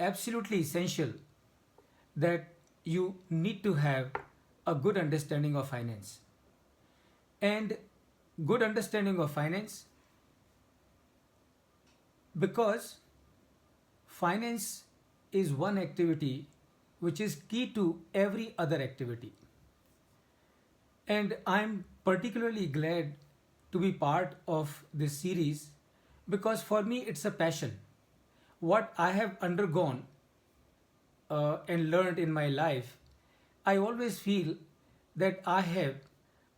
absolutely essential that you need to have a good understanding of finance. And good understanding of finance because finance is one activity which is key to every other activity. And I'm particularly glad to be part of this series because for me it's a passion. What I have undergone and learned in my life, I always feel that I have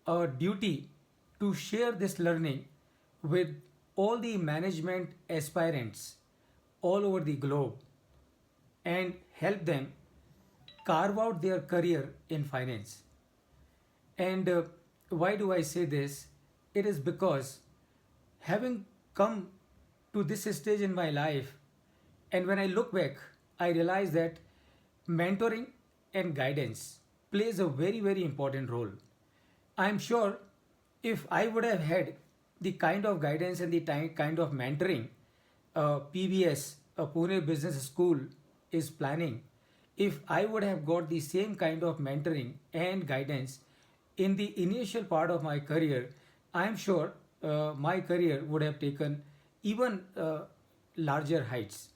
a duty to share this learning with all the management aspirants all over the globe and help them carve out their career in finance. And why do I say this? It is because having come to this stage in my life, and when I look back, I realize that mentoring and guidance plays a very, very important role. I'm sure if I would have had the kind of guidance and the kind of mentoring PBS, a Pune Business School, is planning, if I would have got the same kind of mentoring and guidance in the initial part of my career, I'm sure my career would have taken even larger heights.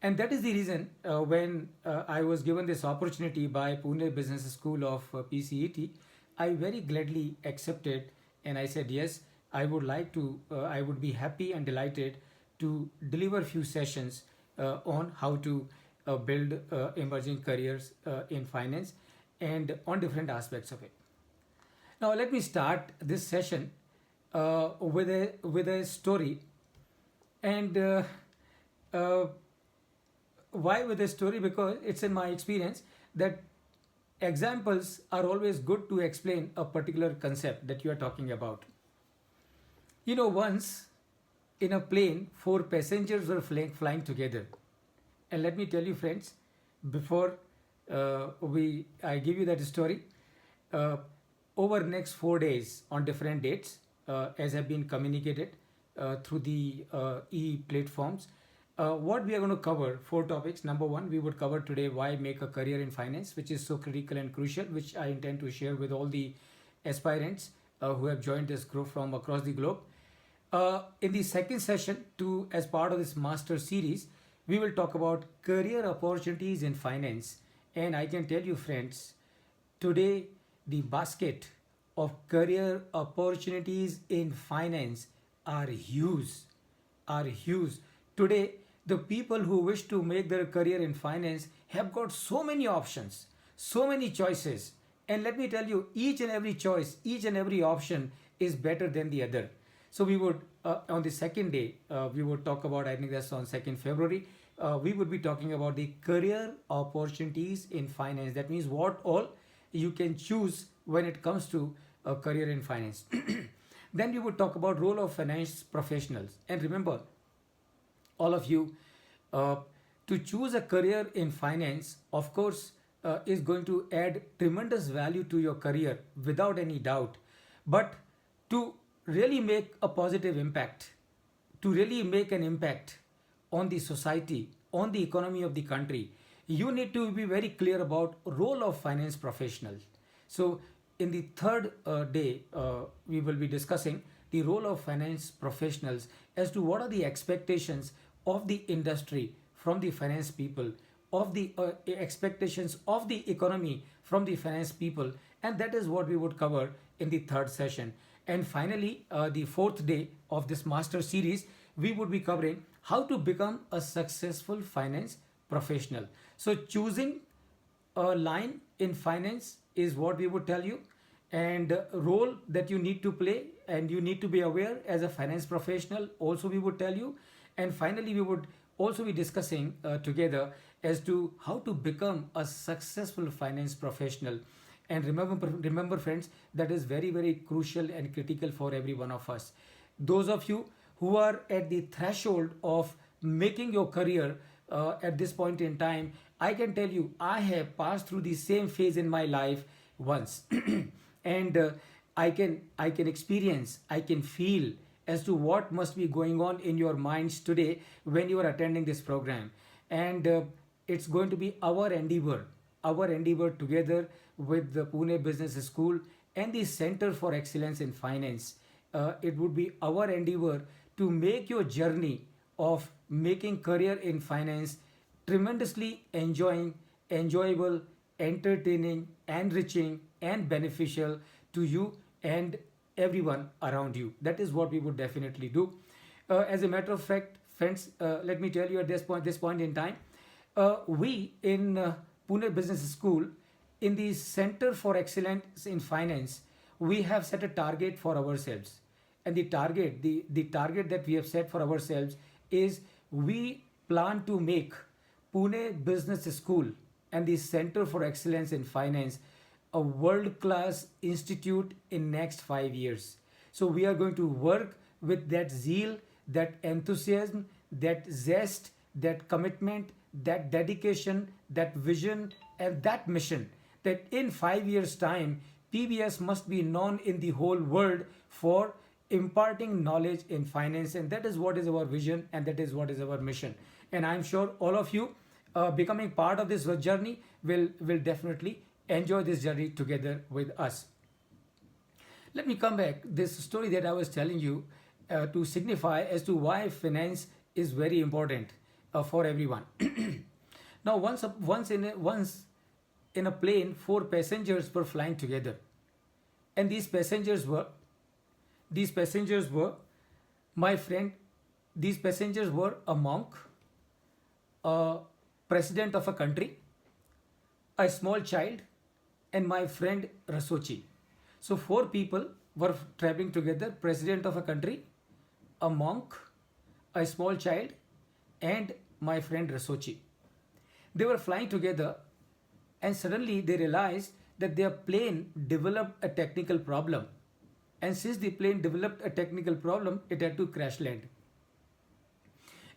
And that is the reason when I was given this opportunity by Pune Business School of PCET, I very gladly accepted and I said, yes, I would be happy and delighted to deliver few sessions on how to build emerging careers in finance and on different aspects of it. Now, let me start this session with a story. And uh, why with a story? Because it's in my experience that examples are always good to explain a particular concept that you are talking about. Once in a plane, four passengers were flying together. And let me tell you, friends, before we I give you that story, uh, over next 4 days on different dates, as have been communicated through the e-platforms, what we are going to cover, four topics. Number one, we would cover today why make a career in finance, which is so critical and crucial, which I intend to share with all the aspirants who have joined this group from across the globe. In the second session, as part of this master series, we will talk about career opportunities in finance. And I can tell you, friends, today the basket of career opportunities in finance are huge, are huge. Today, the people who wish to make their career in finance have got so many options, so many choices. And let me tell you, each and every choice, each and every option is better than the other. So we would, on the second day, we would talk about, I think that's on 2nd February, we would be talking about the career opportunities in finance. That means what all you can choose when it comes to a career in finance. Then we would talk about role of finance professionals. And remember, all of you, uh, to choose a career in finance, of course, is going to add tremendous value to your career without any doubt. But to really make a positive impact, to really make an impact on the society, on the economy of the country, you need to be very clear about role of finance professionals. So in the third day, we will be discussing the role of finance professionals as to what are the expectations of the industry from the finance people, of the expectations of the economy from the finance people, and that is what we would cover in the third session. And finally, the fourth day of this master series, we would be covering how to become a successful finance professional. So choosing a line in finance is what we would tell you, and role that you need to play and you need to be aware as a finance professional also we would tell you. And finally, we would also be discussing together as to how to become a successful finance professional. And remember friends, that is very, very crucial and critical for every one of us. Those of you who are at the threshold of making your career at this point in time, I can tell you, I have passed through the same phase in my life once. And I can experience, I can feel as to what must be going on in your minds today when you are attending this program. And it's going to be our endeavor together with the Pune Business School and the Center for Excellence in Finance. It would be our endeavor to make your journey of making career in finance tremendously enjoyable, entertaining, enriching, and beneficial to you and everyone around you. That is what we would definitely do. As a matter of fact, friends, let me tell you at this point in time, we in Pune Business School, in the Center for Excellence in Finance, we have set a target for ourselves. And the target that we have set for ourselves is we plan to make Pune Business School and the Center for Excellence in Finance a world-class institute in next 5 years. So we are going to work with that zeal, that enthusiasm, that zest, that commitment, that dedication, that vision, and that mission that in 5 years' time, PBS must be known in the whole world for imparting knowledge in finance. And that is what is our vision and that is what is our mission. And I'm sure all of you becoming part of this journey will definitely enjoy this journey together with us. Let me come back this story that I was telling you to signify as to why finance is very important for everyone. Now, once in a plane, four passengers were flying together, and these passengers were my friend. These passengers were a monk, a president of a country, a small child, and my friend Rasochi. So four people were traveling together: president of a country, a monk, a small child, and my friend Rasochi. They were flying together, and suddenly they realized that their plane developed a technical problem. And since the plane developed a technical problem, it had to crash land.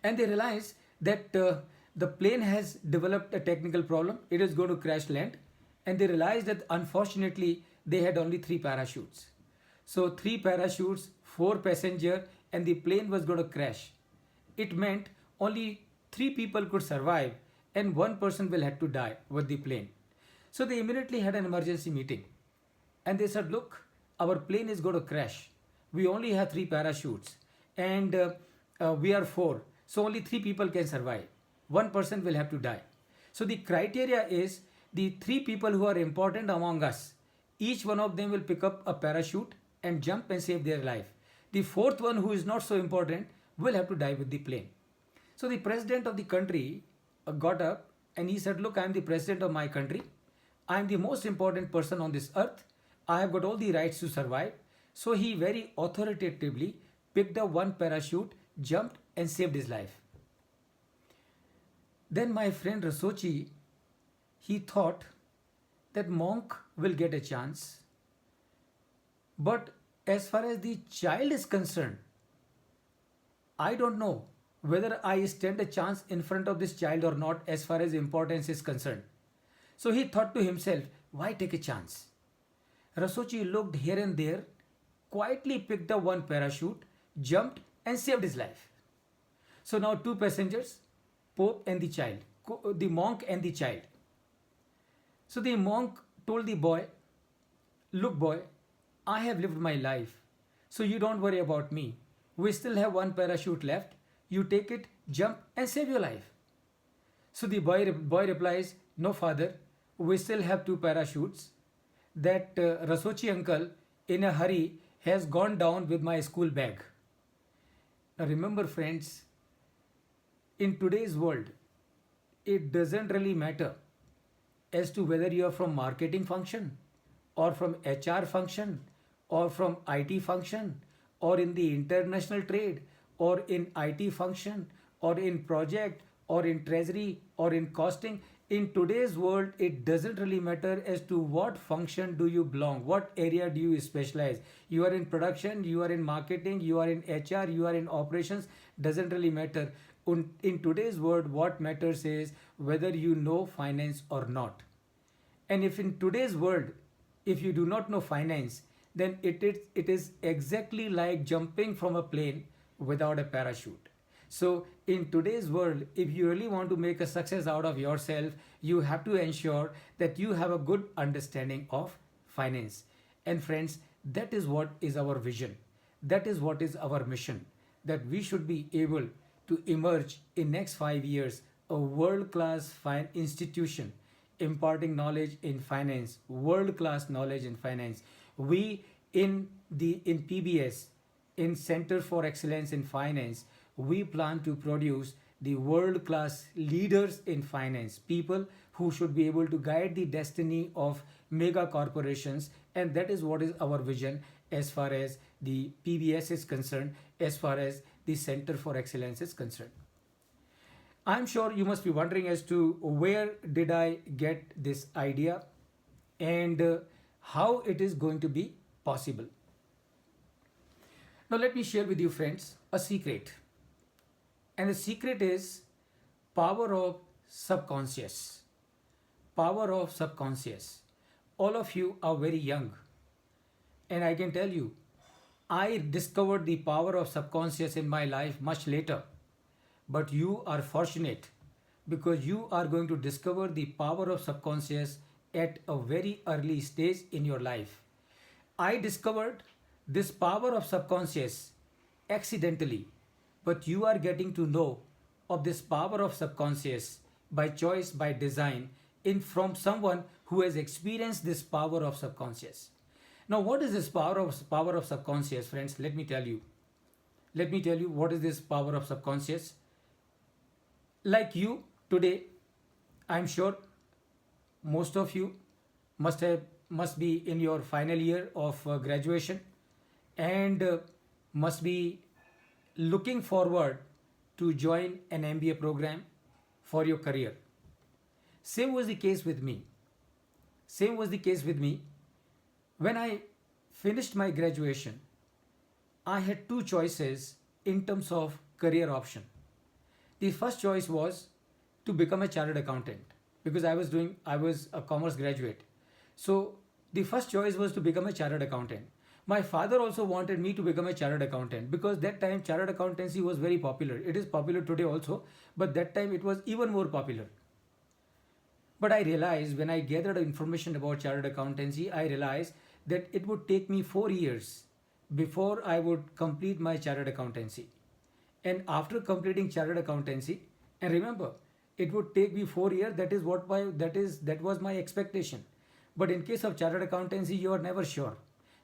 And they realized that the plane has developed a technical problem, it is going to crash land. And they realized that unfortunately they had only 3 parachutes. So 3 parachutes, 4 passenger, and the plane was going to crash. It meant only 3 people could survive and 1 person will have to die with the plane. So they immediately had an emergency meeting and they said, look, our plane is going to crash. We only have 3 parachutes and we are 4. So only 3 people can survive. 1 person will have to die. So the criteria is the 3 people who are important among us, each one of them will pick up a parachute and jump and save their life. The 4th one, who is not so important, will have to die with the plane. So the president of the country got up and he said, look, I am the president of my country. I am the most important person on this earth. I have got all the rights to survive. So he very authoritatively picked up 1 parachute, jumped and saved his life. Then my friend Rasochi, he thought that monk will get a chance. But as far as the child is concerned, I don't know whether I stand a chance in front of this child or not as far as importance is concerned. So he thought to himself, why take a chance? Rasochi looked here and there, quietly picked up 1 parachute, jumped and saved his life. So now 2 passengers, Pope and the child, the monk and the child. So the monk told the boy, look boy, I have lived my life, so you don't worry about me. We still have 1 parachute left. You take it, jump and save your life. So the boy replies, no father, we still have 2 parachutes. That Rasochi uncle in a hurry has gone down with my school bag. Now remember friends, in today's world, it doesn't really matter as to whether you are from marketing function or from HR function or from IT function or in the international trade or in IT function or in project or in treasury or in costing. In today's world, it doesn't really matter as to what function do you belong, what area do you specialize. You are in production, you are in marketing, you are in HR, you are in operations, doesn't really matter. In today's world, what matters is whether you know finance or not. And if in today's world, if you do not know finance, then it is exactly like jumping from a plane without a parachute. So in today's world, if you really want to make a success out of yourself, you have to ensure that you have a good understanding of finance. And friends, that is what is our vision. That is what is our mission, that we should be able to emerge in next 5 years a world-class institution imparting knowledge in finance, world-class knowledge in finance. We in PBS, in Center for Excellence in Finance, we plan to produce the world-class leaders in finance, people who should be able to guide the destiny of mega corporations, and that is what is our vision as far as the PBS is concerned, as far as the Center for Excellence is concerned. I'm sure you must be wondering as to where did I get this idea and how it is going to be possible. Now let me share with you friends a secret. And the secret is power of subconscious. Power of subconscious. All of you are very young. And I can tell you, I discovered the power of subconscious in my life much later. But you are fortunate because you are going to discover the power of subconscious at a very early stage in your life. I discovered this power of subconscious accidentally, but you are getting to know of this power of subconscious by choice, by design, in from someone who has experienced this power of subconscious. Now, what is this power of subconscious, friends? Let me tell you. Let me tell you what is this power of subconscious. Like you today, I'm sure most of you must be in your final year of graduation and must be looking forward to join an MBA program for your career. Same was the case with me. Same was the case with me. When I finished my graduation, I had two choices in terms of career option. The first choice was to become a chartered accountant because I was a commerce graduate. So the first choice was to become a chartered accountant. My father also wanted me to become a chartered accountant because that time chartered accountancy was very popular. It is popular today also, but that time it was even more popular. But I realized when I gathered information about chartered accountancy, I realized that it would take me 4 years before I would complete my chartered accountancy. And after completing chartered accountancy, and remember, it would take me 4 years. That was my expectation. But in case of chartered accountancy, you are never sure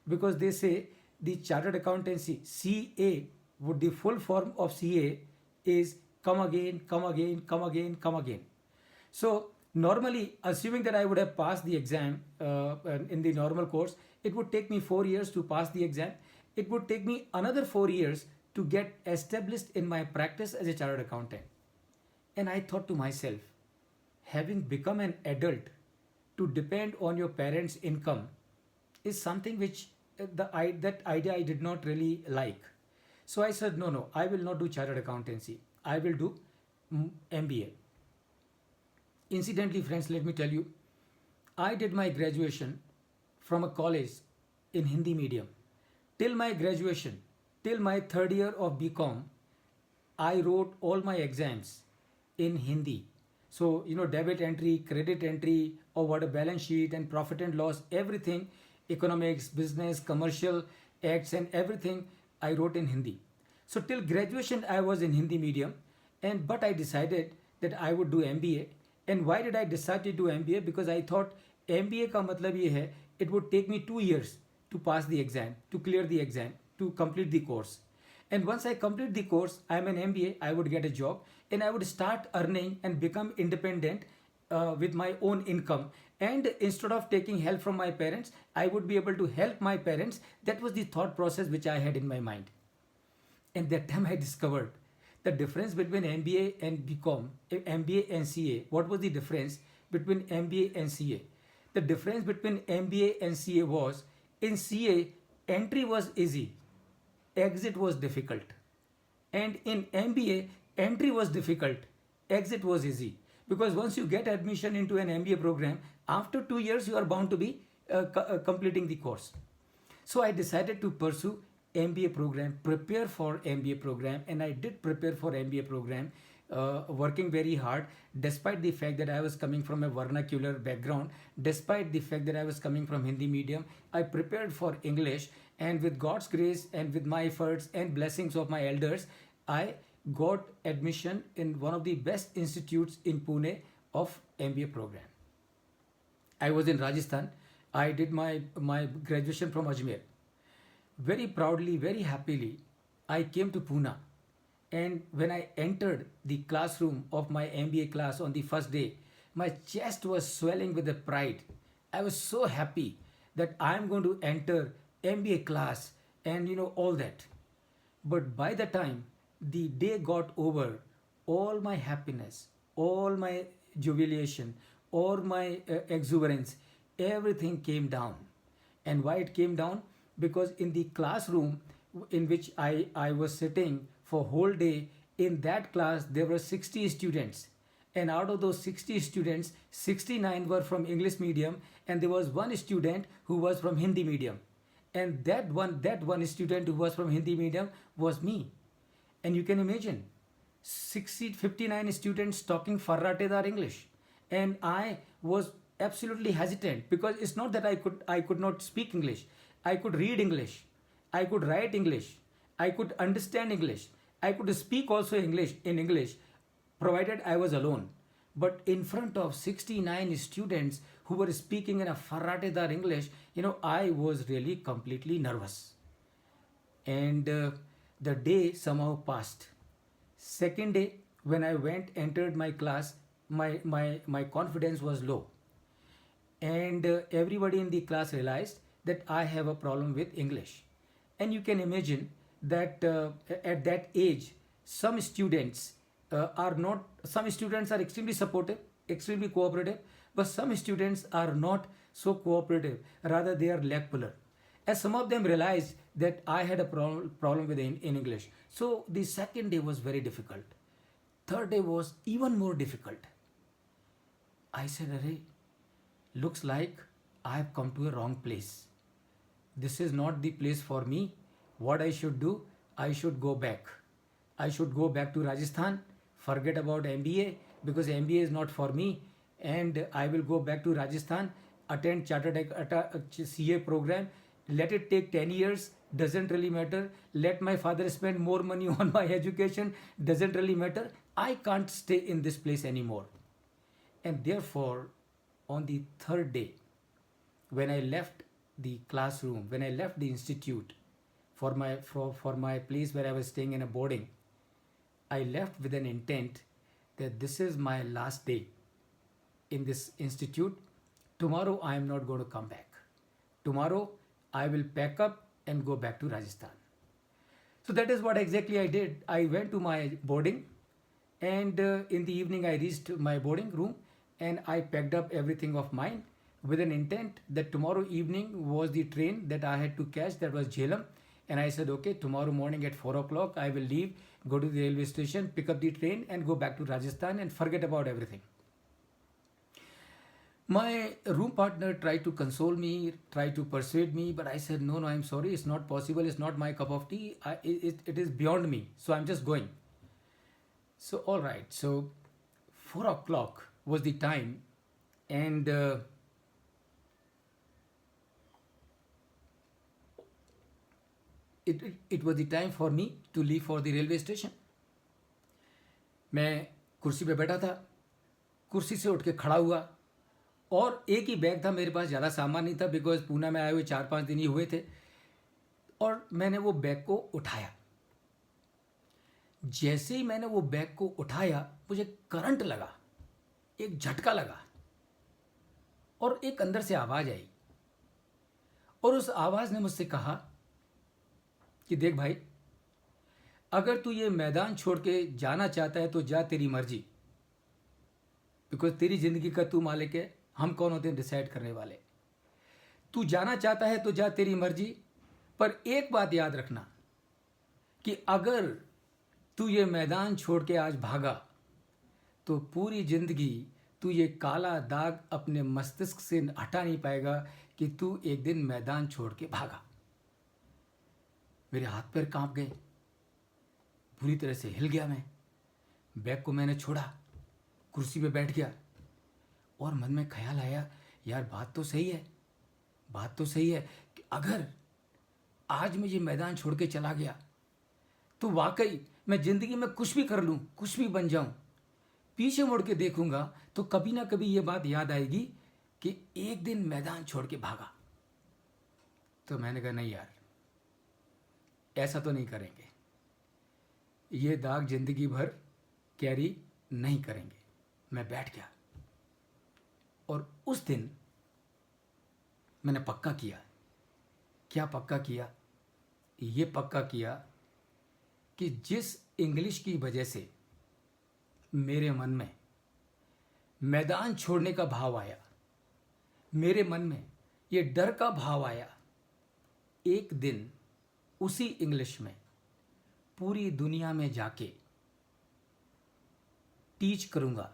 because they say the chartered accountancy CA, would the full form of CA is come again, come again, come again, come again. So normally, assuming that I would have passed the exam in the normal course, it would take me 4 years to pass the exam. It would take me another 4 years to get established in my practice as a chartered accountant. And I thought to myself, having become an adult, to depend on your parents' income is something which that idea I did not really like. So I said, no, I will not do chartered accountancy. I will do MBA. Incidentally, friends, let me tell you, I did my graduation from a college in Hindi medium. Till my graduation, till my third year of BCom, I wrote all my exams in Hindi. So, debit entry, credit entry, or what a balance sheet and profit and loss, everything, economics, business, commercial acts and everything I wrote in Hindi. So till graduation I was in Hindi medium, but I decided that I would do MBA. And why did I decide to do MBA? Because I thought MBA का मतलब ये है, it would take me 2 years to pass the exam, to clear the exam, to complete the course. And once I complete the course, I am an MBA, I would get a job and I would start earning and become independent with my own income. And instead of taking help from my parents, I would be able to help my parents. That was the thought process which I had in my mind. And that time I discovered the difference between MBA and BCom, MBA and CA. What was the difference between MBA and CA? The difference between MBA and CA was, in CA, entry was easy, exit was difficult. And in MBA, entry was difficult, exit was easy. Because once you get admission into an MBA program, after 2 years, you are bound to be completing the course. So I decided to pursue MBA program, prepare for MBA program, and I did prepare for MBA program, working very hard, despite the fact that I was coming from a vernacular background, despite the fact that I was coming from Hindi medium. I prepared for English, and with God's grace and with my efforts and blessings of my elders, I got admission in one of the best institutes in Pune of MBA program. I was in Rajasthan. I did my graduation from Ajmer. Very proudly, very happily, I came to Pune. And when I entered the classroom of my MBA class on the first day, my chest was swelling with the pride. I was so happy that I am going to enter MBA class and all that. But by the time the day got over, all my happiness, all my jubilation, all my exuberance, everything came down. And why it came down? Because in the classroom in which I was sitting for whole day, in that class there were 60 students. And out of those 60 students, 69 were from English medium, and there was one student who was from Hindi medium. And that one student who was from Hindi medium was me. And you can imagine 59 students talking Farratedar English. And I was absolutely hesitant, because it's not that I could not speak English. I could read English. I could write English. I could understand English. I could speak also English in English, provided I was alone. But in front of 69 students who were speaking in a Farratedar English, I was really completely nervous. And the day somehow passed. Second day, when I entered my class, my confidence was low. And everybody in the class realized that I have a problem with English. And you can imagine that at that age, some students some students are extremely supportive, extremely cooperative, but some students are not so cooperative. Rather, they are lackluster. As some of them realized that I had a problem with in English. So the second day was very difficult. Third day was even more difficult. I said, Arey, looks like I have come to a wrong place. This is not the place for me. What I should do, I should go back. I should go back to Rajasthan, forget about MBA, because MBA is not for me, and I will go back to Rajasthan, attend CA program. Let it take 10 years, doesn't really matter. Let my father spend more money on my education, doesn't really matter. I can't stay in this place anymore. And therefore, on the third day, when I left the classroom, when I left the institute for my place where I was staying in a boarding, I left with an intent that this is my last day in this institute. Tomorrow I am not going to come back. Tomorrow I will pack up and go back to Rajasthan. So that is what exactly I did. I went to my boarding, and in the evening I reached my boarding room, and I packed up everything of mine with an intent that tomorrow evening was the train that I had to catch, that was Jhelum. And I said, okay, tomorrow morning at 4 o'clock I will leave, go to the railway station, pick up the train and go back to Rajasthan and forget about everything. My room partner tried to console me, tried to persuade me, but I said, no, I'm sorry, it's not possible, it's not my cup of tea, it is beyond me, so I'm just going. So all right, so 4 o'clock was the time, and it was the time for me to leave for the railway station. मैं कुर्सी पे बैठा था, कुर्सी से उठ के खड़ा हुआ, और एक ही बैग था मेरे पास, ज़्यादा सामान नहीं था, बिकॉज पूना में आए हुए 4-5 दिन ही हुए थे. और मैंने वो बैग को उठाया. जैसे ही मैंने वो बैग को उठाया, मुझे करंट लगा, एक झटका लगा, और एक अंदर से आवाज़ आई, और उस आवाज़ ने मुझसे कहा कि देख भाई, अगर तू ये मैदान छोड़ के जाना चाहता है तो जा, तेरी मर्जी, बिकॉज तेरी जिंदगी का तू मालिक है, हम कौन होते हैं डिसाइड करने वाले. तू जाना चाहता है तो जा, तेरी मर्जी, पर एक बात याद रखना कि अगर तू ये मैदान छोड़ के आज भागा तो पूरी जिंदगी तू ये काला दाग अपने मस्तिष्क से हटा नहीं पाएगा कि तू एक दिन मैदान छोड़ के भागा. मेरे हाथ पैर कांप गए, बुरी तरह से हिल गया मैं। बैग को मैंने छोड़ा, कुर्सी पे बैठ गया और मन में ख्याल आया, यार बात तो सही है, बात तो सही है कि अगर आज मैं ये मैदान छोड़ के चला गया तो वाकई मैं ज़िंदगी में कुछ भी कर लूँ, कुछ भी बन जाऊँ, पीछे मुड़ के देखूंगा तो कभी ना कभी ये बात याद आएगी कि एक दिन मैदान छोड़ के भागा। तो मैंने कहा नहीं यार, ऐसा तो नहीं करेंगे, ये दाग जिंदगी भर कैरी नहीं करेंगे। मैं बैठ गया और उस दिन मैंने पक्का किया। क्या पक्का किया? ये पक्का किया कि जिस इंग्लिश की वजह से मेरे मन में मैदान छोड़ने का भाव आया, मेरे मन में ये डर का भाव आया, एक दिन उसी इंग्लिश में पूरी दुनिया में जाके टीच करूंगा,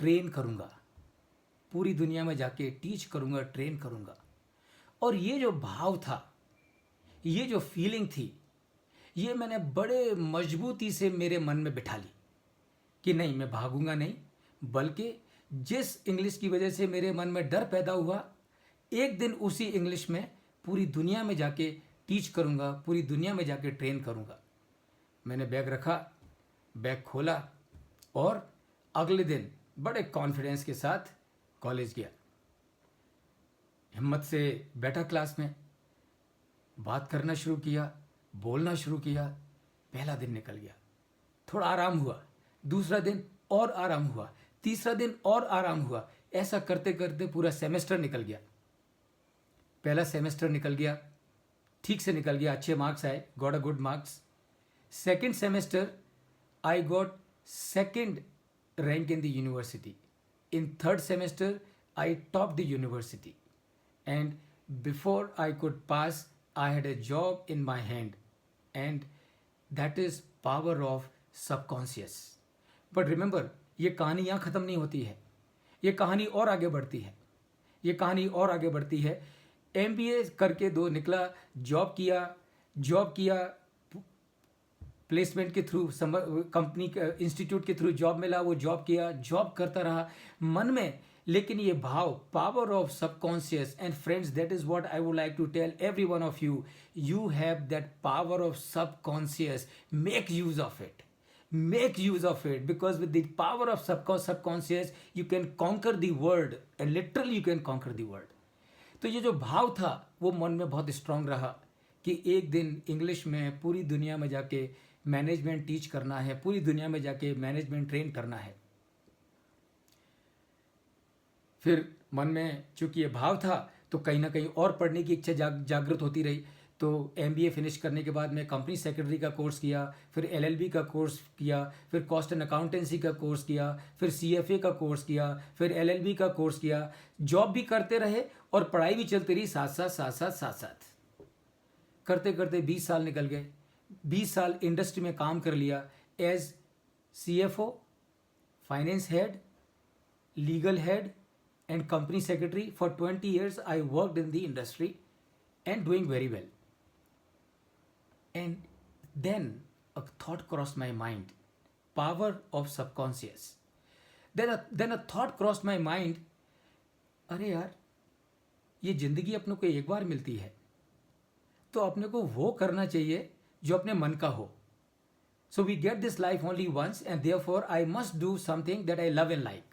ट्रेन करूंगा, पूरी दुनिया में जाके टीच करूंगा, ट्रेन करूंगा। और ये जो भाव था, ये जो फीलिंग थी, ये मैंने बड़े मजबूती से मेरे मन में बिठा ली कि नहीं, मैं भागूंगा नहीं, बल्कि जिस इंग्लिश की वजह से मेरे मन में डर पैदा हुआ, एक दिन उसी इंग्लिश में पूरी दुनिया में जाके टीच करूंगा, पूरी दुनिया में जाके ट्रेन करूंगा। मैंने बैग रखा, बैग खोला और अगले दिन बड़े कॉन्फिडेंस के साथ कॉलेज गया। हिम्मत से बैठा क्लास में, बात करना शुरू किया, बोलना शुरू किया। पहला दिन निकल गया, थोड़ा आराम हुआ, दूसरा दिन और आराम हुआ, तीसरा दिन और आराम हुआ। ऐसा करते करते पूरा सेमेस्टर निकल गया। पहला सेमेस्टर निकल गया, ठीक से निकल गया, अच्छे मार्क्स आए, got a good marks. Second semester I got second rank in the university. In third semester I top the university and before I could pass, I had a job in my hand, and that is power of subconscious. But remember, ये कहानी यहाँ ख़त्म नहीं होती है, ये कहानी और आगे बढ़ती है, ये कहानी और आगे बढ़ती है। MBA करके दो निकला, जॉब किया, प्लेसमेंट के थ्रू, कंपनी इंस्टीट्यूट के थ्रू जॉब मिला, वो जॉब किया, जॉब करता रहा मन में। लेकिन ये भाव, power of subconscious, and friends, that is what I would like to tell every one of you, you have that power of subconscious, make use of it, make use of it, because with the power of subconscious you can conquer the world, and literally you can conquer the world. तो ये जो भाव था वो मन में बहुत strong रहा कि एक दिन इंग्लिश में पूरी दुनिया में जाके मैनेजमेंट टीच करना है, पूरी दुनिया में जाके मैनेजमेंट ट्रेन करना है। फिर मन में चूंकि ये भाव था तो कहीं ना कहीं और पढ़ने की इच्छा जागृत होती रही। तो MBA फिनिश करने के बाद मैं कंपनी सेक्रेटरी का कोर्स किया, फिर LLB का कोर्स किया, फिर कॉस्ट एंड अकाउंटेंसी का कोर्स किया, फिर CFA का कोर्स किया, फिर LLB का कोर्स किया। जॉब भी करते रहे और पढ़ाई भी चलती रही साथ करते करते 20 साल निकल गए। 20 साल इंडस्ट्री में काम कर लिया as CFO, finance head, legal head and company secretary. For 20 years I worked in the industry and doing very well. And then a thought crossed my mind, power of subconscious. Then a thought crossed my mind, अरे यार, ये जिंदगी अपने को एक बार मिलती है, तो अपने को वो करना चाहिए जो अपने मन का हो. So we get this life only once, and therefore I must do something that I love and like.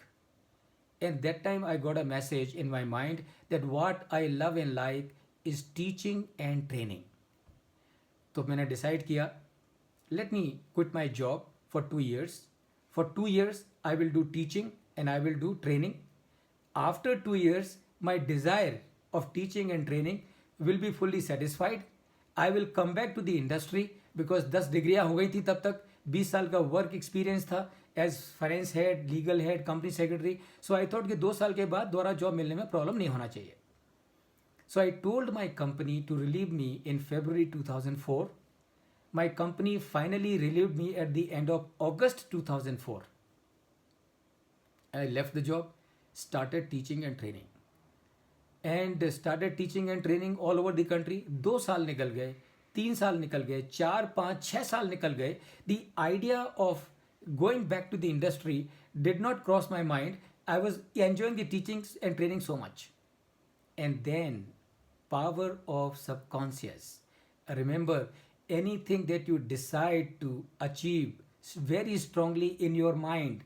And that time I got a message in my mind that what I love and like is teaching and training. तो मैंने decide किया, let me quit my job for 2 years. For 2 years I will do teaching and I will do training. After 2 years my desire of teaching and training will be fully satisfied. I will come back to the industry because 10 डिग्रियाँ हो गई थी तब तक, 20 साल का work experience था as finance head, legal head, company secretary. So I thought कि 2 साल के बाद दोबारा जॉब मिलने में प्रॉब्लम नहीं होना चाहिए. So I told my company to relieve me in February 2004. My company finally relieved me at the end of August 2004. I left the job, started teaching and training. And started teaching and training all over the country. 2 साल निकल गए, 3 साल निकल गए, 4, 5, 6 साल निकल गए. The idea of going back to the industry did not cross my mind. I was enjoying the teachings and training so much. And then, power of subconscious. Remember, anything that you decide to achieve very strongly in your mind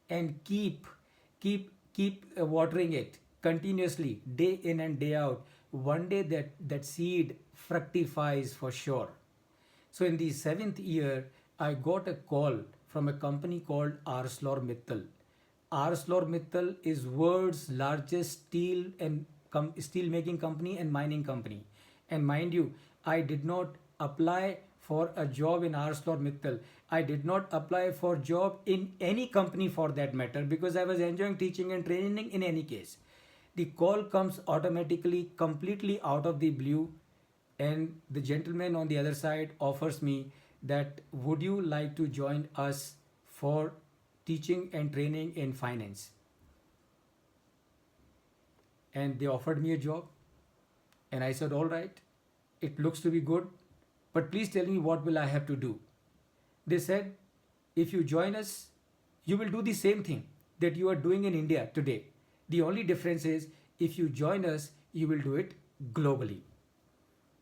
and keep watering it continuously day in and day out, one day that seed fructifies for sure. So in the seventh year, I got a call from a company called ArcelorMittal. ArcelorMittal is world's largest steel making company and mining company. And mind you, I did not apply for a job in ArcelorMittal. I did not apply for job in any company for that matter, because I was enjoying teaching and training in any case. The call comes automatically, completely out of the blue, and the gentleman on the other side offers me that, would you like to join us for teaching and training in finance? And they offered me a job, and I said, all right, it looks to be good, but please tell me, what will I have to do? They said, if you join us, you will do the same thing that you are doing in India today. The only difference is, if you join us, you will do it globally.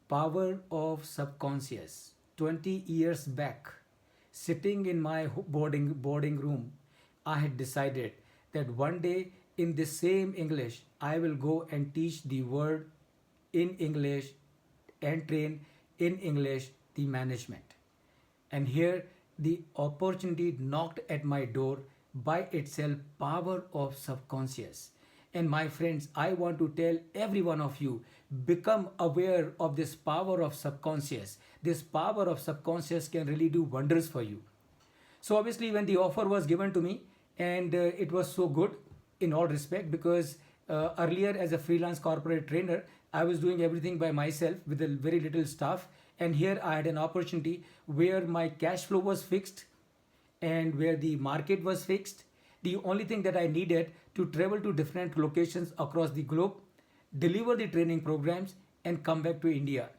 Power of subconscious. 20 years back, sitting in my boarding room, I had decided that one day in the same English, I will go and teach the world in English and train in English the management. And here the opportunity knocked at my door by itself, power of subconscious. And my friends, I want to tell every one of you, become aware of this power of subconscious. This power of subconscious can really do wonders for you. So obviously when the offer was given to me, and it was so good in all respect, because earlier as a freelance corporate trainer, I was doing everything by myself with a very little staff. And here I had an opportunity where my cash flow was fixed and where the market was fixed. The only thing that I needed to travel to different locations across the globe, deliver the training programs, and come back to India.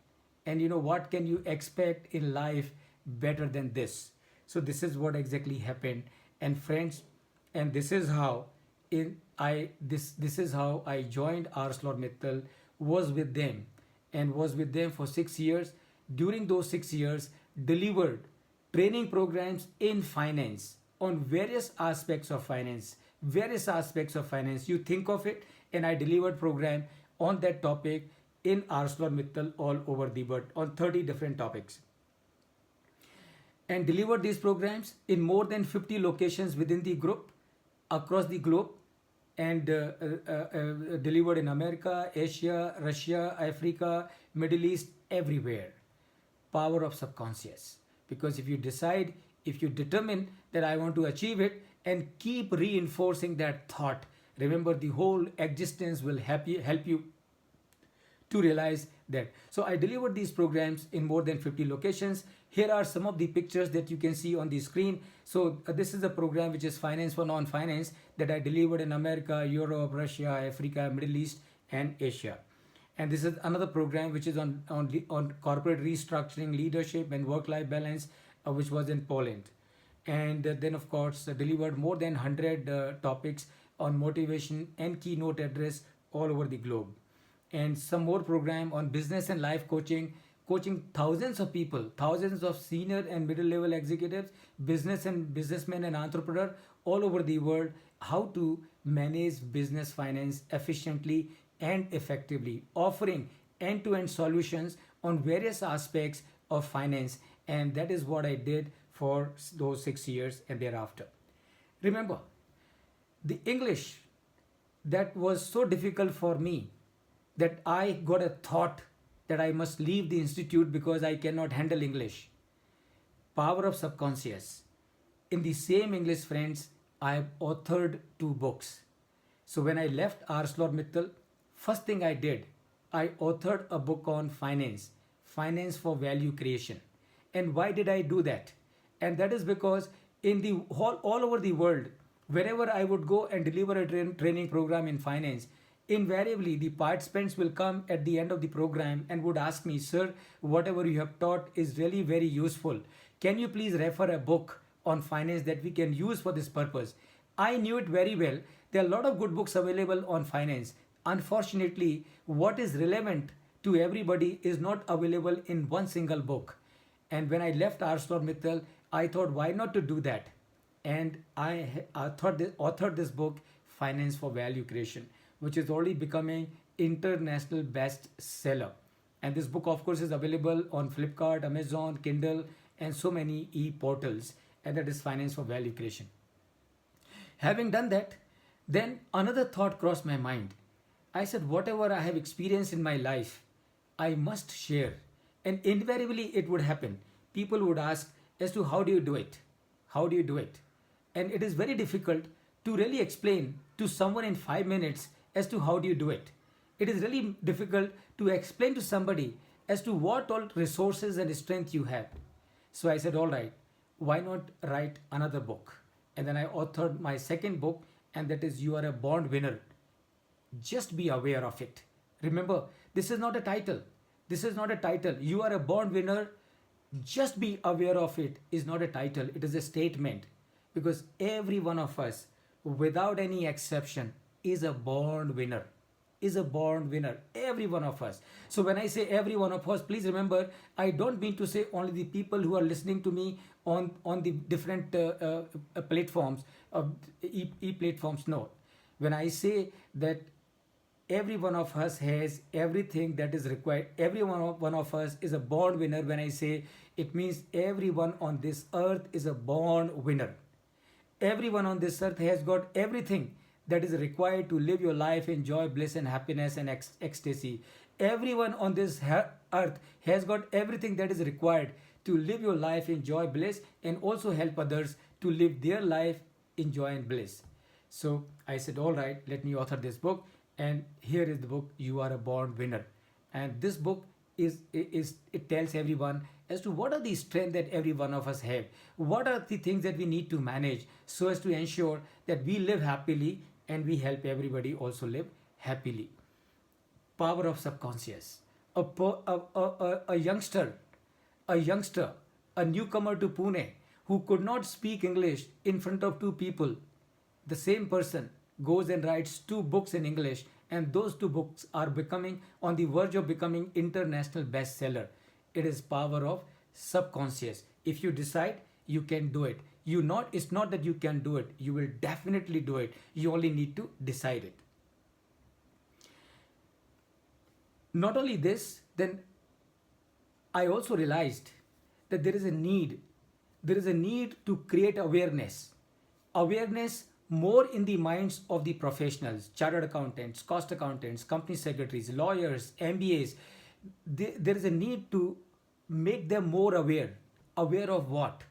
And you know, what can you expect in life better than this? So this is what exactly happened. And friends, and this is how this is how I joined ArcelorMittal, was with them, and was with them for 6 years. During those 6 years, delivered training programs in finance, on various aspects of finance. You think of it, and I delivered program on that topic in ArcelorMittal all over the world on 30 different topics, and delivered these programs in more than 50 locations within the group across the globe, and delivered in America, Asia, Russia, Africa, Middle East, everywhere. Power of subconscious. Because if you decide, if you determine that I want to achieve it, and keep reinforcing that thought, remember, the whole existence will help you to realize that. So I delivered these programs in more than 50 locations. Here are some of the pictures that you can see on the screen. So this is a program which is finance for non-finance that I delivered in America, Europe, Russia, Africa, Middle East, and Asia. And this is another program which is on corporate restructuring, leadership, and work-life balance, which was in Poland. And then of course delivered more than 100 topics on motivation and keynote address all over the globe. And some more program on business and life coaching thousands of people, thousands of senior and middle level executives, businessmen and entrepreneurs all over the world, how to manage business finance efficiently and effectively, offering end-to-end solutions on various aspects of finance. And that is what I did for those 6 years and thereafter. Remember, the English, that was so difficult for me that I got a thought that I must leave the institute because I cannot handle English. Power of subconscious. In the same English, friends, I have authored 2 books. So when I left ArcelorMittal, first thing I did, I authored a book on finance for value creation. And why did I do that? And that is because in the all over the world, wherever I would go and deliver a training program in finance, Invariably, the participants will come at the end of the program and would ask me, Sir, whatever you have taught is really very useful. Can you please refer a book on finance that we can use for this purpose? I knew it very well. There are a lot of good books available on finance. Unfortunately, what is relevant to everybody is not available in one single book. And when I left ArcelorMittal, I thought, why not to do that? And I thought authored this book, Finance for Value Creation, which is already becoming international bestseller. And this book, of course, is available on Flipkart, Amazon, Kindle, and so many e-portals. And that is Finance for Value Creation. Having done that, then another thought crossed my mind. I said, whatever I have experienced in my life, I must share. And invariably, it would happen. People would ask as to how do you do it? How do you do it? And it is very difficult to really explain to someone in 5 minutes as to how do you do it. It is really difficult to explain to somebody as to what all resources and strength you have. So I said, all right, why not write another book? And then I authored my second book, and that is You Are a Born Winner. Just be aware of it. Remember, this is not a title. This is not a title. You are a born winner. Just be aware of it is not a title. It is a statement. Because every one of us, without any exception, is a born winner. Is a born winner. Every one of us. So when I say every one of us, please remember, I don't mean to say only the people who are listening to me on the different platforms, e-platforms. No. When I say that every one of us has everything that is required, every one of us is a born winner. When I say, it means everyone on this earth is a born winner. Everyone on this earth has got everything that is required to live your life in joy, bliss, and happiness and ecstasy. Everyone on this earth has got everything that is required to live your life in joy, bliss, and also help others to live their life in joy and bliss. So I said, all right, let me author this book. And here is the book, You Are a Born Winner. And this book it tells everyone as to what are the strengths that every one of us have. What are the things that we need to manage so as to ensure that we live happily and we help everybody also live happily. Power of subconscious. A youngster, a newcomer to Pune who could not speak English in front of two people, the same person goes and writes 2 books in English, and those 2 books are becoming on the verge of becoming international bestseller. It is power of subconscious. If you decide, you can do it. It's not that you can do it. You will definitely do it. You only need to decide it. Not only this, then I also realized that there is a need to create awareness more in the minds of the professionals, chartered accountants, cost accountants, company secretaries, lawyers, MBAs. There is a need to make them more aware. Aware of what?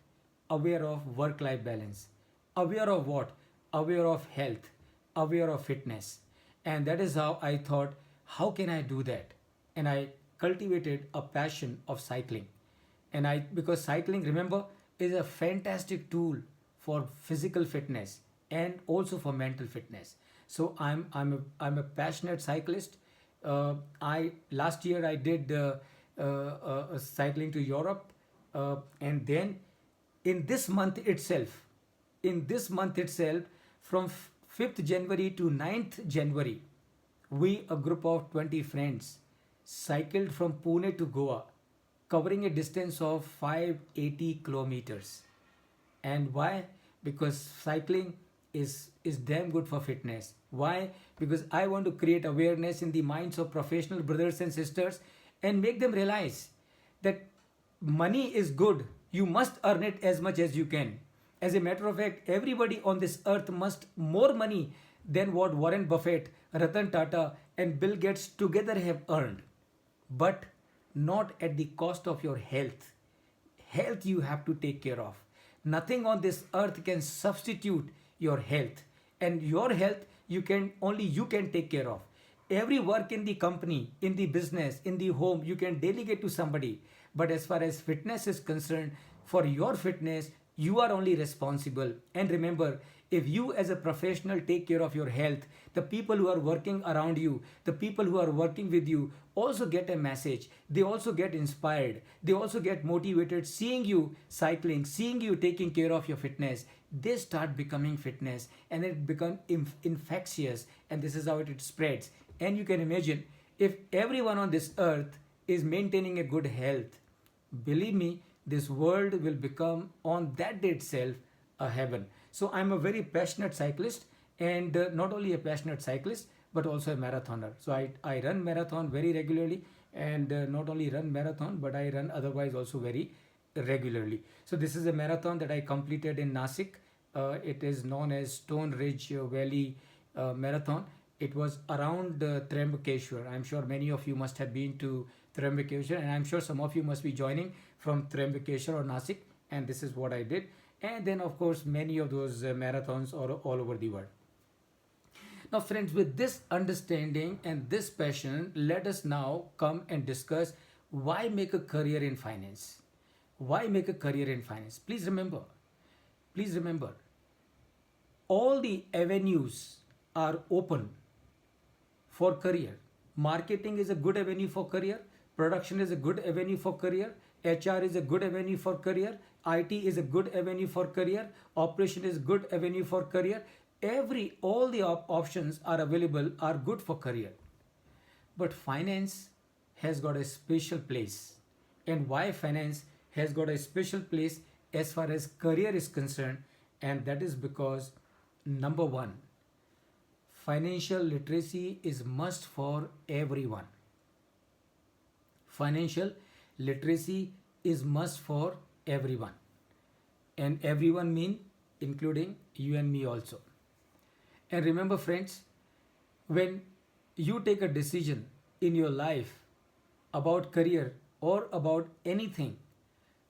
Aware of work-life balance. Aware of what? Aware of health. Aware of fitness. And that is how I thought, how can I do that? And I cultivated a passion of cycling. Because cycling, remember, is a fantastic tool for physical fitness and also for mental fitness. So I'm a passionate cyclist. Last year I did cycling to Europe, and then in this month itself, from 5th January to 9th January, we, a group of 20 friends, cycled from Pune to Goa, covering a distance of 580 kilometers. And why? Because cycling is damn good for fitness. Why? Because I want to create awareness in the minds of professional brothers and sisters and make them realize that money is good. You must earn it as much as you can. As a matter of fact, everybody on this earth must more money than what Warren Buffett, Ratan Tata, and Bill Gates together have earned. But not at the cost of your health. Health you have to take care of. Nothing on this earth can substitute your health, and your health you can take care of. Every work in the company, in the business, in the home, you can delegate to somebody. But as far as fitness is concerned, for your fitness, you are only responsible. And remember, if you as a professional take care of your health, the people who are working around you, the people who are working with you also get a message. They also get inspired. They also get motivated seeing you cycling, seeing you taking care of your fitness. They start becoming fitness and it becomes infectious, and this is how it spreads. And you can imagine, if everyone on this earth is maintaining a good health, believe me, this world will become on that day itself a heaven. So I'm a very passionate cyclist, and not only a passionate cyclist but also a marathoner. So I run marathon very regularly, and not only run marathon but I run otherwise also very regularly. So this is a marathon that I completed in Nasik. It is known as Stone Ridge Valley Marathon. It was around Trimbakeshwar. I'm sure many of you must have been to Trimbakeshwar, and I'm sure some of you must be joining from Trimbakeshwar or Nasik, and this is what I did. And then of course many of those marathons are all over the world. Now friends, with this understanding and this passion, let us now come and discuss why make a career in finance. Why make a career in finance? Please remember, all the avenues are open for career. Marketing is a good avenue for career. Production is a good avenue for career. HR is a good avenue for career. IT is a good avenue for career. Operation is good avenue for career. All the options are available, are good for career. But finance has got a special place. And why finance has got a special place as far as career is concerned? And that is because, number one, financial literacy is must for everyone. Financial literacy is must for everyone. And everyone mean including you and me also. And remember friends, when you take a decision in your life about career or about anything,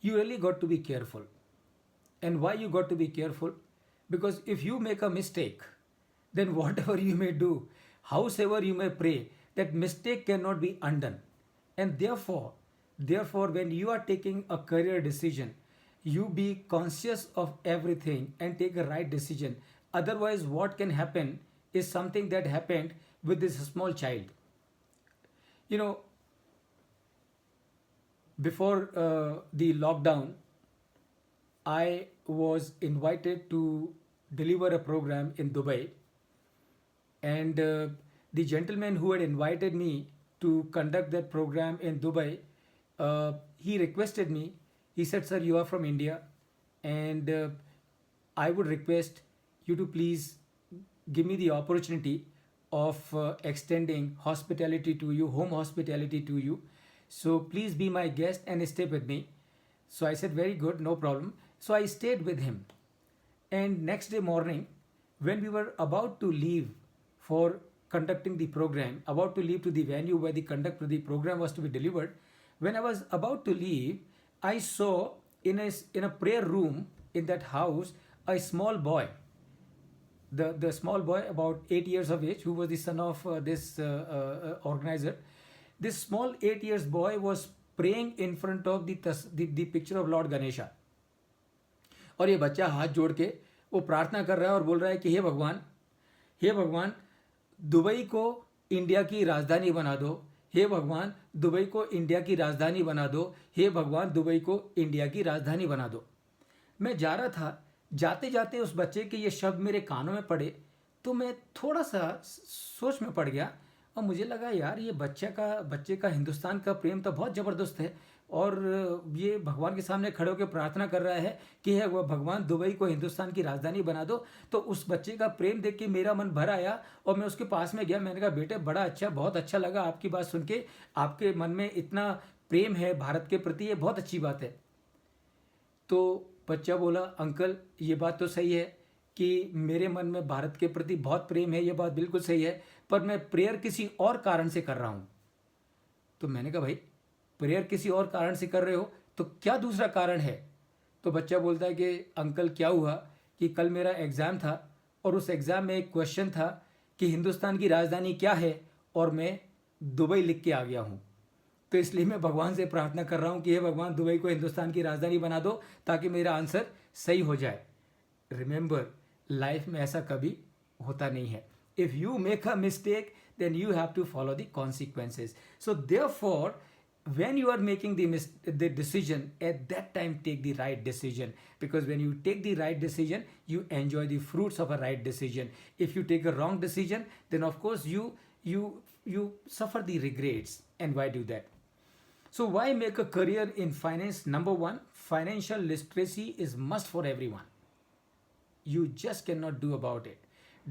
you really got to be careful. And why you got to be careful? Because if you make a mistake, then whatever you may do, howsoever you may pray, that mistake cannot be undone. And therefore, when you are taking a career decision, you be conscious of everything and take a right decision. Otherwise, what can happen is something that happened with this small child. You know, before the lockdown, I was invited to deliver a program in Dubai, and the gentleman who had invited me to conduct that program in Dubai, he requested me. He said, "Sir, you are from India, and I would request you to please give me the opportunity of extending hospitality to you, home hospitality to you. So please be my guest and stay with me." So I said, "Very good, no problem." So I stayed with him. And next day morning, when we were about to leave for conducting the program, about to leave to the venue where the conduct of the program was to be delivered, when I was about to leave, I saw in a prayer room in that house a small boy. The small boy, about 8 years of age, who was the son of this organizer. This small 8 years boy was praying in front of the picture of Lord Ganesha. और ये बच्चा हाथ जोड़ के वो प्रार्थना कर रहा है और बोल रहा है कि हे भगवान, दुबई को इंडिया की राजधानी बना दो। हे भगवान, दुबई को इंडिया की राजधानी बना दो। हे भगवान, दुबई को इंडिया की राजधानी बना दो। मैं जा रहा था, जाते जाते उस बच्चे के ये शब्द मेरे कानों में पड़े, तो मैं थोड़ा सा सोच में पड़ गया और मुझे लगा, यार ये बच्चे का हिंदुस्तान का प्रेम तो बहुत ज़बरदस्त है, और ये भगवान के सामने खड़े होकर प्रार्थना कर रहा है कि है वह भगवान, दुबई को हिंदुस्तान की राजधानी बना दो। तो उस बच्चे का प्रेम देख के मेरा मन भर आया और मैं उसके पास में गया। मैंने कहा, बेटे बड़ा अच्छा, बहुत अच्छा लगा आपकी बात सुन के, आपके मन में इतना प्रेम है भारत के प्रति, ये बहुत अच्छी बात है। तो बच्चा बोला, अंकल ये बात तो सही है कि मेरे मन में भारत के प्रति बहुत प्रेम है, ये बात बिल्कुल सही है, पर मैं प्रेयर किसी और कारण से कर रहा हूँ। तो मैंने कहा, भाई प्रेयर किसी और कारण से कर रहे हो तो क्या दूसरा कारण है? तो बच्चा बोलता है कि अंकल क्या हुआ कि कल मेरा एग्ज़ाम था और उस एग्ज़ाम में एक क्वेश्चन था कि हिंदुस्तान की राजधानी क्या है, और मैं दुबई लिख के आ गया हूँ। तो इसलिए मैं भगवान से प्रार्थना कर रहा हूँ कि हे भगवान, दुबई को हिंदुस्तान की राजधानी बना दो ताकि मेरा आंसर सही हो जाए। रिमेंबर, लाइफ में ऐसा कभी होता नहीं है. If you make a mistake, then you have to follow the consequences. So therefore, when you are making the decision, at that time take the right decision, because when you take the right decision, you enjoy the fruits of a right decision. If you take a wrong decision, then of course you suffer the regrets. And why do that? So why make a career in finance? Number one, financial literacy is must for everyone. You just cannot do about it.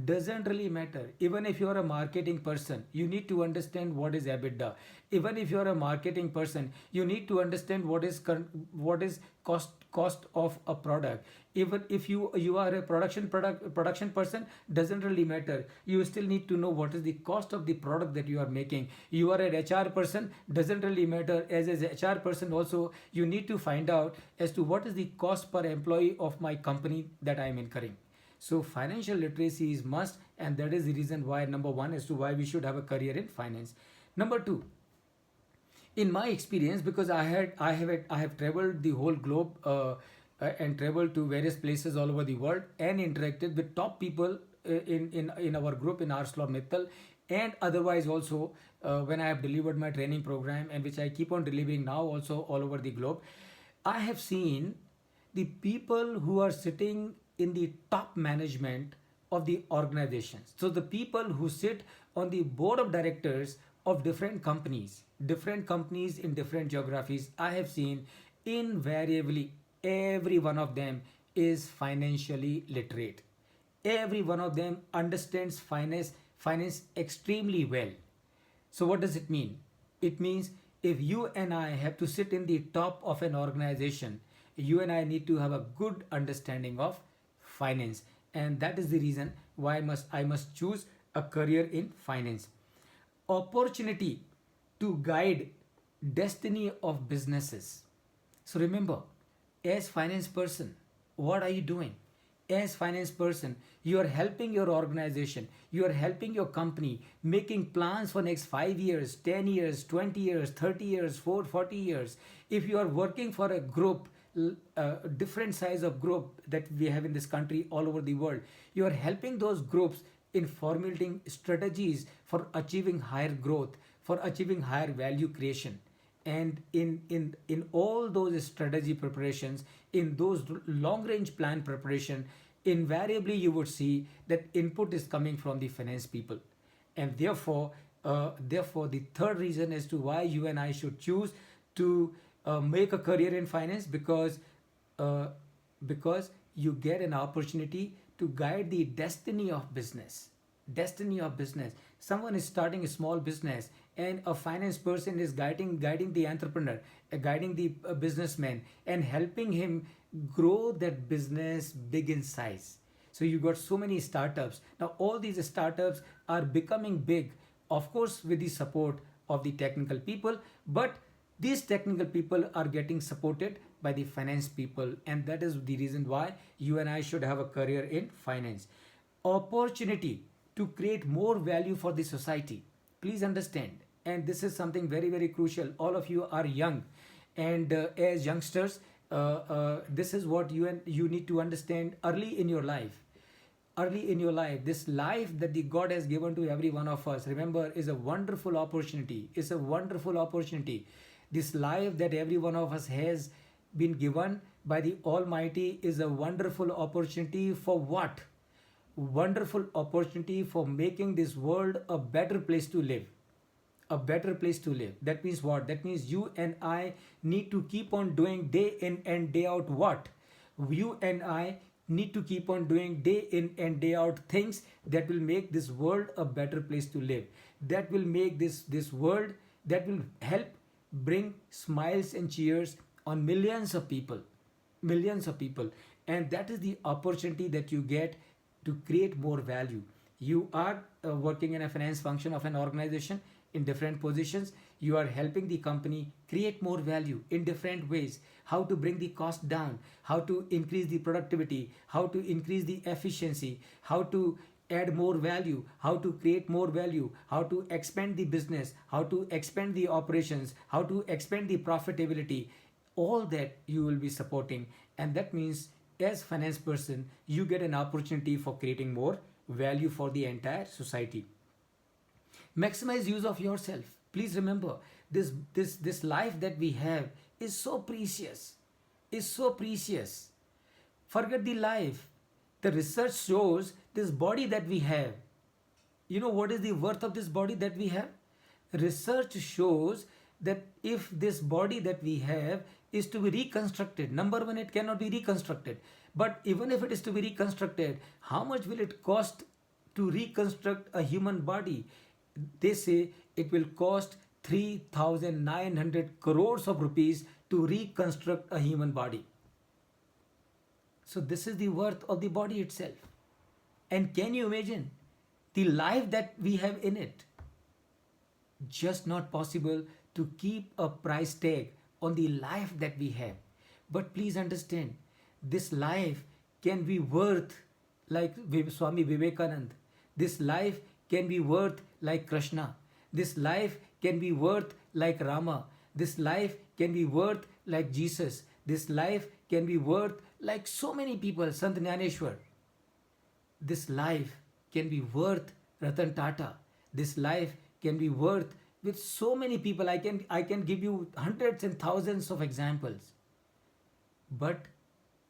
Doesn't really matter. Even if you are a marketing person, you need to understand what is EBITDA. Even if you are a marketing person, you need to understand what is cost of a product. Even if you are a production person, doesn't really matter. You still need to know what is the cost of the product that you are making. You are an HR person, doesn't really matter. As an HR person also, you need to find out as to what is the cost per employee of my company that I am incurring. So financial literacy is must, and that is the reason why number one as to why we should have a career in finance. Number two, in my experience, because I have traveled the whole globe, and traveled to various places all over the world and interacted with top people in our group in ArcelorMittal, and otherwise also when I have delivered my training program, and which I keep on delivering now also all over the globe. I have seen the people who are sitting in the top management of the organizations. So the people who sit on the board of directors of different companies in different geographies, I have seen invariably every one of them is financially literate. Every one of them understands finance extremely well. So what does it mean? It means if you and I have to sit in the top of an organization, you and I need to have a good understanding of finance. And that is the reason why I must choose a career in finance. Opportunity to guide destiny of businesses. So remember, as finance person, what are you doing? As finance person, you are helping your organization, you are helping your company making plans for next 5 years, 10 years, 20 years, 30 years, 40 years. If you are working for a group, different size of group that we have in this country all over the world, you are helping those groups in formulating strategies for achieving higher growth, for achieving higher value creation. And in all those strategy preparations, in those long range plan preparation, invariably you would see that input is coming from the finance people. And therefore the third reason as to why you and I should choose to make a career in finance, uh, because you get an opportunity to guide the destiny of business. Someone is starting a small business, and a finance person is guiding the entrepreneur, guiding the businessman, and helping him grow that business big in size. So you got so many startups now. All these startups are becoming big, of course with the support of the technical people, but these technical people are getting supported by the finance people, and that is the reason why you and I should have a career in finance. Opportunity to create more value for the society. Please understand, and this is something very, very crucial. All of you are young, and as youngsters, this is what you need to understand early in your life. Early in your life, this life that the God has given to every one of us, remember, is a wonderful opportunity. It's a wonderful opportunity. This life that every one of us has been given by the Almighty is a wonderful opportunity for what? Wonderful opportunity for making this world a better place to live. A better place to live. That means what? That means you and I need to keep on doing day in and day out what? You and I need to keep on doing day in and day out things that will make this world a better place to live. That will make this world, that will help bring smiles and cheers on millions of people. Millions of people. And that is the opportunity that you get to create more value. You are working in a finance function of an organization in different positions. You are helping the company create more value in different ways. How to bring the cost down, how to increase the productivity, how to increase the efficiency, how to add more value, how to create more value, how to expand the business, how to expand the operations, how to expand the profitability. All that you will be supporting, and that means as finance person, you get an opportunity for creating more value for the entire society. Maximize use of yourself. Please remember, this life that we have is so precious, is so precious. Forget the life. The research shows this body that we have. You know what is the worth of this body that we have? Research shows that if this body that we have is to be reconstructed, number one, it cannot be reconstructed. But even if it is to be reconstructed, how much will it cost to reconstruct a human body? They say it will cost 3,900 crores of rupees to reconstruct a human body. So this is the worth of the body itself. And can you imagine the life that we have in it? Just not possible to keep a price tag on the life that we have. But please understand, this life can be worth like Swami Vivekananda. This life can be worth like Krishna. This life can be worth like Rama. This life can be worth like Jesus. This life can be worth like so many people, Sant Jnaneshwar. This life can be worth Ratan Tata. This life can be worth with so many people. I can give you hundreds and thousands of examples. But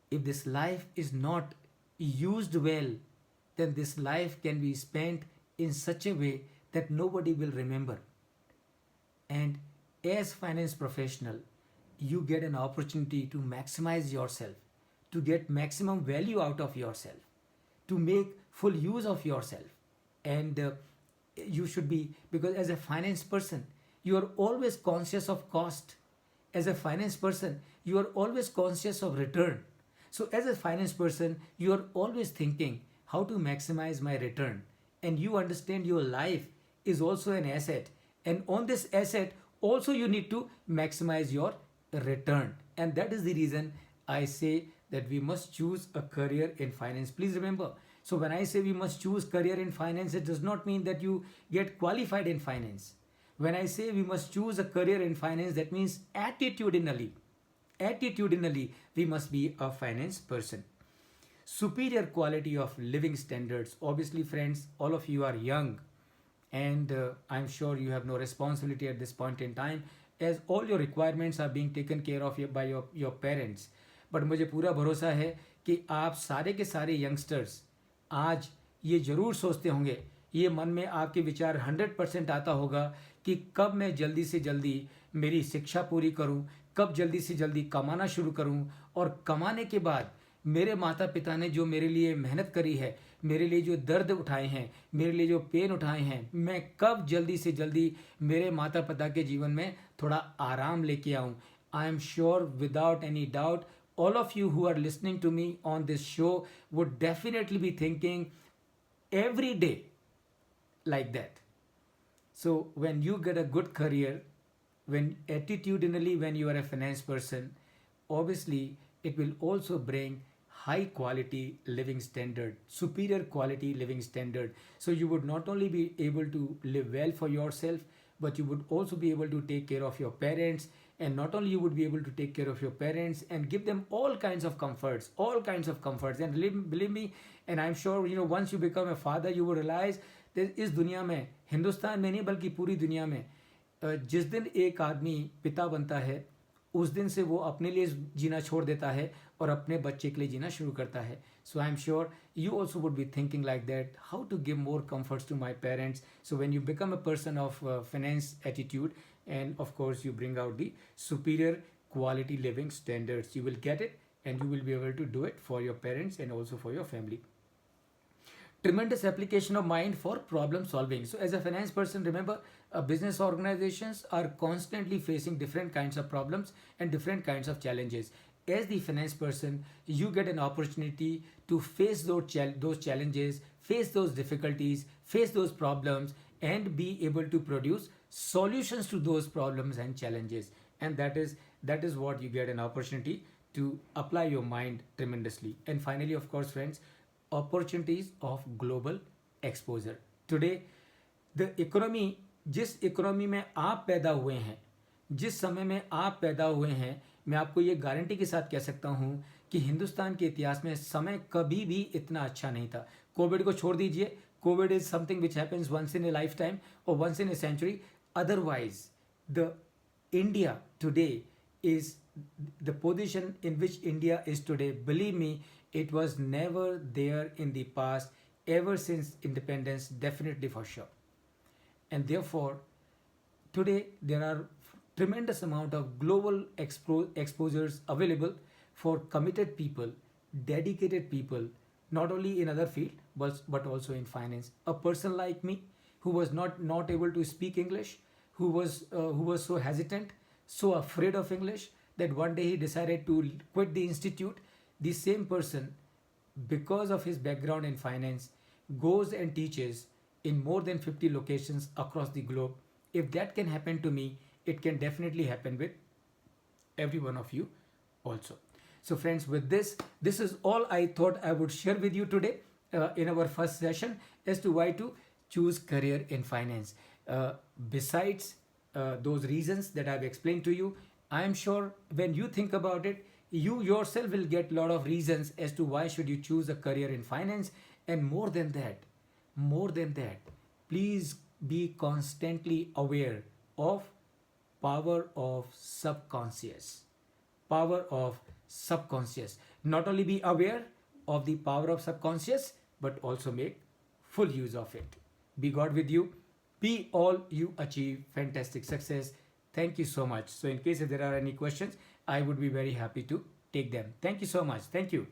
if this life is not used well, then this life can be spent in such a way that nobody will remember. And as finance professional, you get an opportunity to maximize yourself, to get maximum value out of yourself, to make full use of yourself. And you should be, because as a finance person, you are always conscious of cost. As a finance person, you are always conscious of return. So as a finance person, you are always thinking how to maximize my return. And you understand your life is also an asset. And on this asset, also you need to maximize your return. And that is the reason I say that we must choose a career in finance. Please remember, so when I say we must choose career in finance, it does not mean that you get qualified in finance. When I say we must choose a career in finance, that means attitudinally, we must be a finance person. Superior quality of living standards. Obviously, friends, all of you are young, and I'm sure you have no responsibility at this point in time, as all your requirements are being taken care of by your parents. But मुझे पूरा भरोसा है कि आप सारे के सारे youngsters आज ये ज़रूर सोचते होंगे, ये मन में आपके विचार 100% आता होगा कि कब मैं जल्दी से जल्दी मेरी शिक्षा पूरी करूं, कब जल्दी से जल्दी कमाना शुरू करूं, और कमाने के बाद मेरे माता पिता ने जो मेरे लिए मेहनत करी है, मेरे लिए जो दर्द उठाए हैं, मेरे लिए जो पेन उठाए हैं, मैं कब जल्दी से जल्दी मेरे माता पिता के जीवन में थोड़ा आराम लेके आऊं. I am sure without any doubt all of you who are listening to me on this show would definitely be thinking every day like that. So when you get a good career, when attitudinally when you are a finance person, obviously it will also bring high quality living standard, superior quality living standard. So you would not only be able to live well for yourself, but you would also be able to take care of your parents. And not only you would be able to take care of your parents and give them all kinds of comforts. And believe me, and I'm sure, once you become a father, you will realize that इस दुनिया में, हिंदुस्तान में नहीं बल्कि पूरी दुनिया में, जिस दिन एक आदमी पिता बनता है, उस दिन से वो अपने लिए जीना छोड़ देता है और अपने बच्चे के लिए जीना शुरू करता है. So I'm sure you also would be thinking like that, how to give more comforts to my parents. So when you become a person of finance attitude, and of course you bring out the superior quality living standards, you will get it and you will be able to do it for your parents and also for your family. Tremendous application of mind for problem solving. So as a finance person, remember, business organizations are constantly facing different kinds of problems and different kinds of challenges. As the finance person, you get an opportunity to face those challenges, face those difficulties, face those problems, and be able to produce solutions to those problems and challenges. And that is what you get an opportunity to apply your mind tremendously. And finally, of course, friends, opportunities of global exposure. Today, the economy, जिस economy में आप पैदा हुए हैं, जिस समय में आप पैदा हुए हैं, मैं आपको ये गारंटी के साथ कह सकता हूँ कि हिंदुस्तान के इतिहास में समय कभी भी इतना अच्छा नहीं था। कोविड को छोड़ दीजिए, covid is something which happens once in a lifetime और once in a century. Otherwise the India Today is the position in which India is today, believe me, it was never there in the past, ever since independence, definitely for sure. And therefore, today there are tremendous amount of global exposures available for committed people, dedicated people, not only in other field but also in finance. A person like me who was not able to speak English, who was so hesitant, so afraid of English that one day he decided to quit the institute. The same person, because of his background in finance, goes and teaches in more than 50 locations across the globe. If that can happen to me, it can definitely happen with every one of you also. So friends, with this is all I thought I would share with you today in our first session as to why to choose career in finance. Besides those reasons that I've explained to you, I am sure when you think about it, you yourself will get a lot of reasons as to why should you choose a career in finance. And more than that, please be constantly aware of power of subconscious. Power of subconscious. Not only be aware of the power of subconscious, but also make full use of it. Be God with you. Be all you achieve fantastic success. Thank you so much. So in case if there are any questions, I would be very happy to take them. Thank you so much. Thank you.